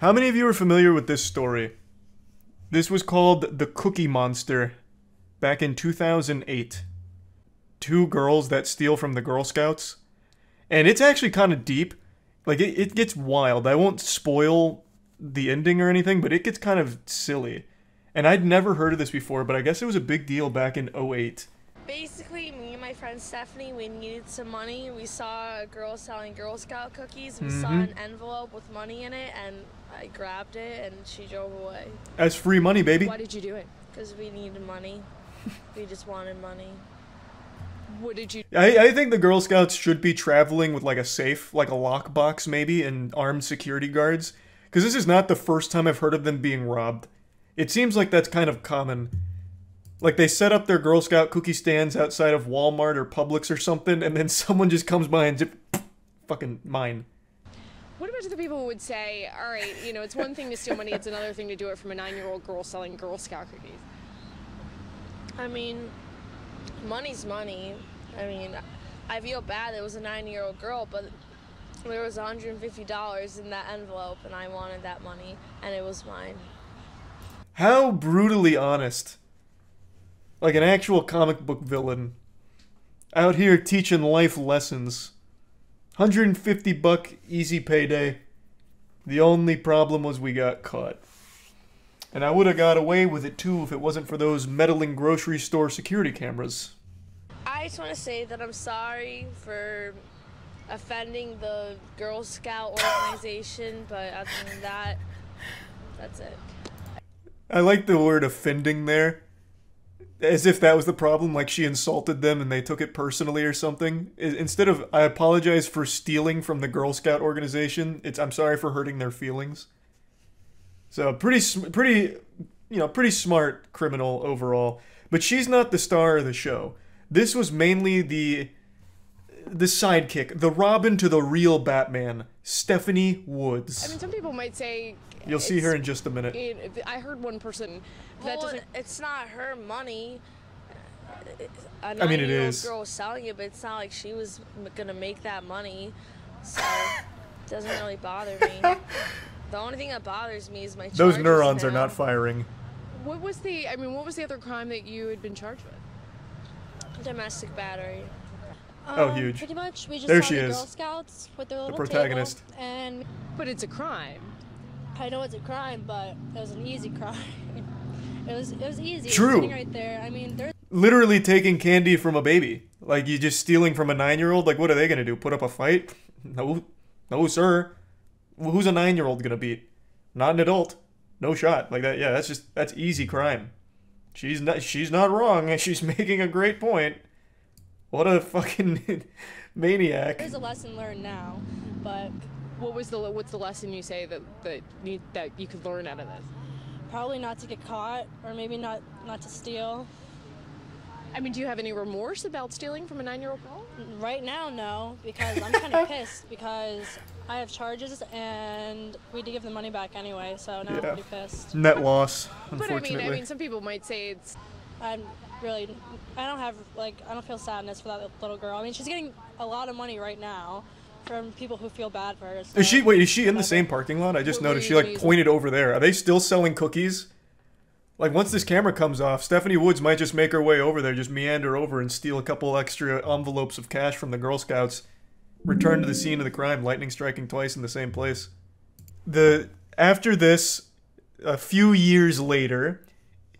How many of you are familiar with this story? This was called The Cookie Monster back in 2008. Two girls that steal from the Girl Scouts. And it's actually kind of deep. Like, it gets wild. I won't spoil the ending or anything, but it gets kind of silly. And I'd never heard of this before, but I guess it was a big deal back in '08. Basically, me and my friend Stephanie, we needed some money. We saw a girl selling Girl Scout cookies. We saw an envelope with money in it, and I grabbed it, and she drove away. That's free money, baby. Why did you do it? Because we needed money. We just wanted money. What did you... I think the Girl Scouts should be traveling with like a safe, like a lockbox maybe, and armed security guards. Because this is not the first time I've heard of them being robbed. It seems like that's kind of common. Like, they set up their Girl Scout cookie stands outside of Walmart or Publix or something, and then someone just comes by and just, fucking mine. What about the people who would say, all right, you know, it's one thing to steal money, it's another thing to do it from a 9-year-old girl selling Girl Scout cookies? I mean, money's money. I mean, I feel bad it was a 9-year-old girl, but there was $150 in that envelope, and I wanted that money, and it was mine. How brutally honest. Like an actual comic book villain. Out here teaching life lessons. $150 easy payday. The only problem was we got caught. And I would have got away with it too if it wasn't for those meddling grocery store security cameras. I just want to say that I'm sorry for offending the Girl Scout organization, but other than that, that's it. I like the word offending there. As if that was the problem, like she insulted them and they took it personally or something. Instead of, I apologize for stealing from the Girl Scout organization, it's, I'm sorry for hurting their feelings. So, pretty smart criminal overall. But she's not the star of the show. This was mainly the sidekick, the Robin to the real Batman, Stephanie Woods. I mean, some people might say... You'll see her in just a minute. I heard one person that Well, doesn't... it's not her money. A I mean, it 9-year-old is. girl was selling it, but it's not like she was gonna make that money. So, it doesn't really bother me. The only thing that bothers me is my Those charges neurons are now. not firing. What was the other crime that you had been charged with? Domestic battery. Oh, huge. Pretty much, we just There saw she the is. Girl Scouts with their little protagonist. table, and But it's a crime. I know it's a crime, but it was an easy crime. it was easy. True. It was sitting right there. I mean, there's Literally taking candy from a baby. Like, you just stealing from a 9-year-old? Like, what are they gonna do? Put up a fight? No, sir. Who's a 9-year-old gonna beat? Not an adult. No shot. Like that. Yeah, that's easy crime. She's not wrong. She's making a great point. What a fucking maniac. a lesson learned now, but What's the lesson you say that you could learn out of this? probably not to get caught, or maybe not to steal. I mean, do you have any remorse about stealing from a 9-year-old girl? Right now, no, because I'm kind of pissed because I have charges and we had to give the money back anyway. So now I'm Yeah. pretty pissed. Net loss, But unfortunately. I mean, some people might say it's... I don't feel sadness for that little girl. I mean, she's getting a lot of money right now from people who feel bad for her. So Is she in the whatever. same parking lot? I just What were noticed you she gonna use? pointed over there. Are they still selling cookies? Like, once this camera comes off, Stephanie Woods might just make her way over there, just meander over and steal a couple extra envelopes of cash from the Girl Scouts. Return to the scene of the crime, lightning striking twice in the same place. After this, a few years later,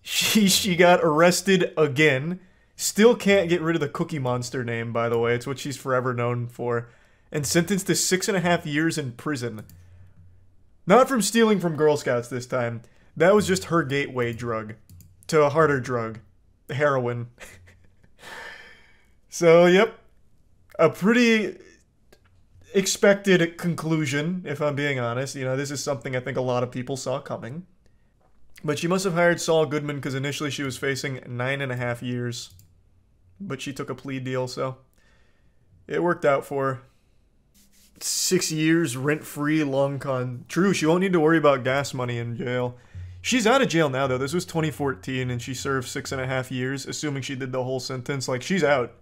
she got arrested again. Still can't get rid of the Cookie Monster name, by the way. It's what she's forever known for. And sentenced to 6.5 years in prison. Not from stealing from Girl Scouts this time. That was just her gateway drug to a harder drug, heroin. So, yep. A pretty expected conclusion, if I'm being honest. You know, this is something I think a lot of people saw coming. But she must have hired Saul Goodman because initially she was facing 9.5 years. But she took a plea deal, so it worked out for her. 6 years, rent-free, long con. True, she won't need to worry about gas money in jail. She's out of jail now, though. This was 2014, and she served 6.5 years, assuming she did the whole sentence. Like, she's out.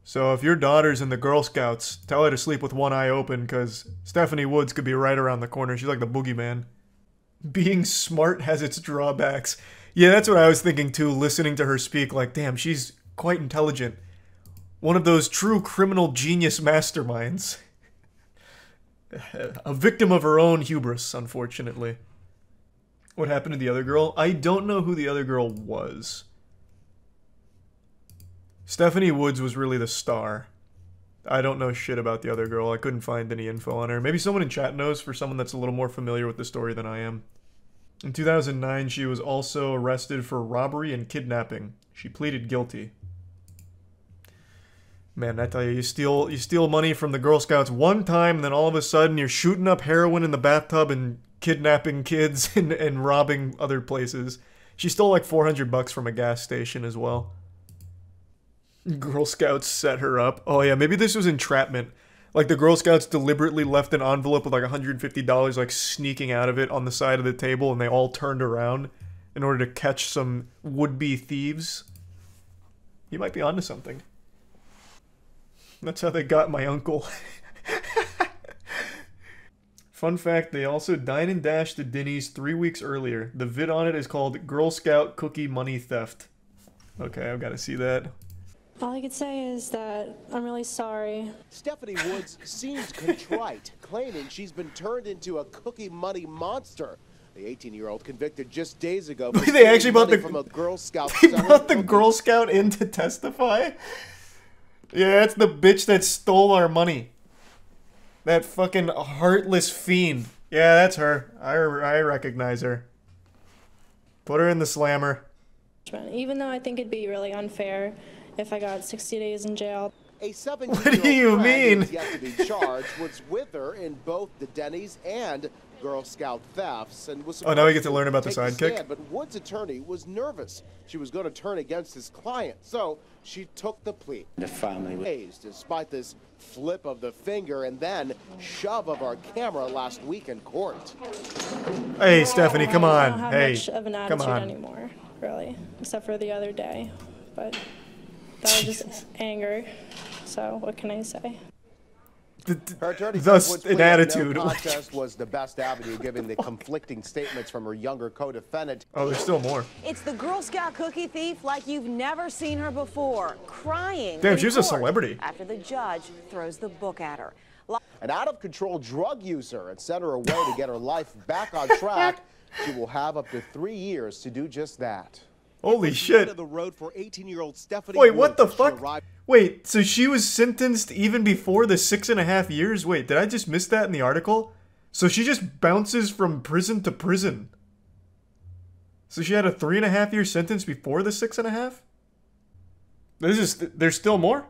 So if your daughter's in the Girl Scouts, tell her to sleep with one eye open, because Stephanie Woods could be right around the corner. She's like the boogeyman. Being smart has its drawbacks. Yeah, that's what I was thinking too, listening to her speak. Like, damn, she's quite intelligent. One of those true criminal genius masterminds. A victim of her own hubris, unfortunately. What happened to the other girl? I don't know who the other girl was. Stephanie Woods was really the star. I don't know shit about the other girl. I couldn't find any info on her. Maybe someone in chat knows, for someone that's a little more familiar with the story than I am. In 2009, she was also arrested for robbery and kidnapping. She pleaded guilty. Man, I tell you, you steal money from the Girl Scouts one time, and then all of a sudden you're shooting up heroin in the bathtub and kidnapping kids and robbing other places. She stole like $400 from a gas station as well. Girl Scouts set her up. Oh yeah, maybe this was entrapment. Like the Girl Scouts deliberately left an envelope with like $150 like sneaking out of it on the side of the table, and they all turned around in order to catch some would-be thieves. You might be onto something. That's how they got my uncle. Fun fact, they also dined and dashed to Denny's 3 weeks earlier. The vid on it is called Girl Scout Cookie Money Theft. Okay, I've got to see that. All I could say is that I'm really sorry. Stephanie Woods seems contrite, claiming she's been turned into a cookie money monster. The 18-year-old convicted just days ago for They actually brought money from a Girl Scout. They brought the Girl Scout in to testify? Yeah, that's the bitch that stole our money. That fucking heartless fiend. Yeah, that's her. I recognize her. Put her in the slammer. Even though I think it'd be really unfair if I got 60 days in jail. A 17-year-old What do you mean? who is yet to be charged was with her in both the Denny's and Girl Scout thefts, and was Oh, now we get to learn about the take sidekick? stand, but Wood's attorney was nervous. She was going to turn against his client, so she took the plea. The family Days, despite this flip of the finger and then shove of our camera last week in court. Hey, Stephanie, come I on. don't have Hey, much of an come attitude on. anymore, really, except for the other day. But that was just anger. So what can I say? Her attorney Thus, said Wood's an plea of attitude. No contest was the best avenue, given the conflicting statements from her younger co-defendant. Oh, there's still more. It's the Girl Scout cookie thief like you've never seen her before, crying. Damn, in she's a court celebrity. After the judge throws the book at her. An out-of-control drug user, and sent her away to get her life back on track. She will have up to 3 years to do just that. Holy shit. The road for 18-year-old Stephanie Wait, what the Woods. She fuck? arrived- Wait, so she was sentenced even before the 6.5 years? Wait, did I just miss that in the article? So she just bounces from prison to prison. So she had a 3.5 year sentence before the 6.5? There's still more?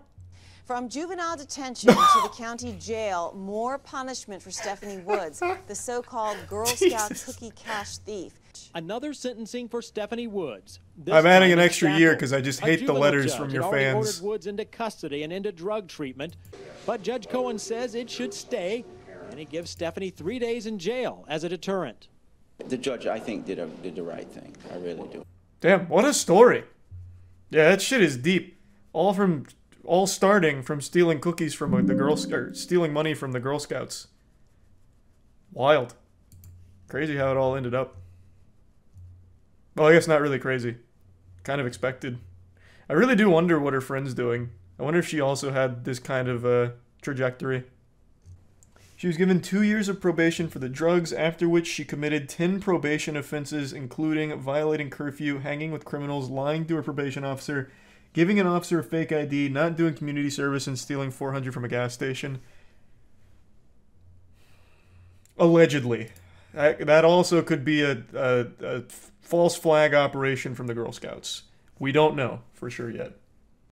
From juvenile detention to the county jail, more punishment for Stephanie Woods, the so-called Girl Scout cookie cash thief. Another sentencing for Stephanie Woods. This I'm adding time an in extra Stafford. year because I just A hate the juvenile letters judge from had your already fans. ordered Woods into custody and into drug treatment, but Judge Cohen says it should stay, and he gives Stephanie 3 days in jail as a deterrent. The judge, I think, did the right thing. I really do. Damn, what a story. Yeah, that shit is deep. All starting from stealing cookies from the Girl Scouts, stealing money from the Girl Scouts. Wild. Crazy how it all ended up. Well, I guess not really crazy. Kind of expected. I really do wonder what her friend's doing. I wonder if she also had this kind of trajectory. She was given 2 years of probation for the drugs, after which she committed 10 probation offenses, including violating curfew, hanging with criminals, lying to her probation officer, giving an officer a fake ID, not doing community service, and stealing $400 from a gas station. Allegedly. That also could be a false flag operation from the Girl Scouts. We don't know for sure yet.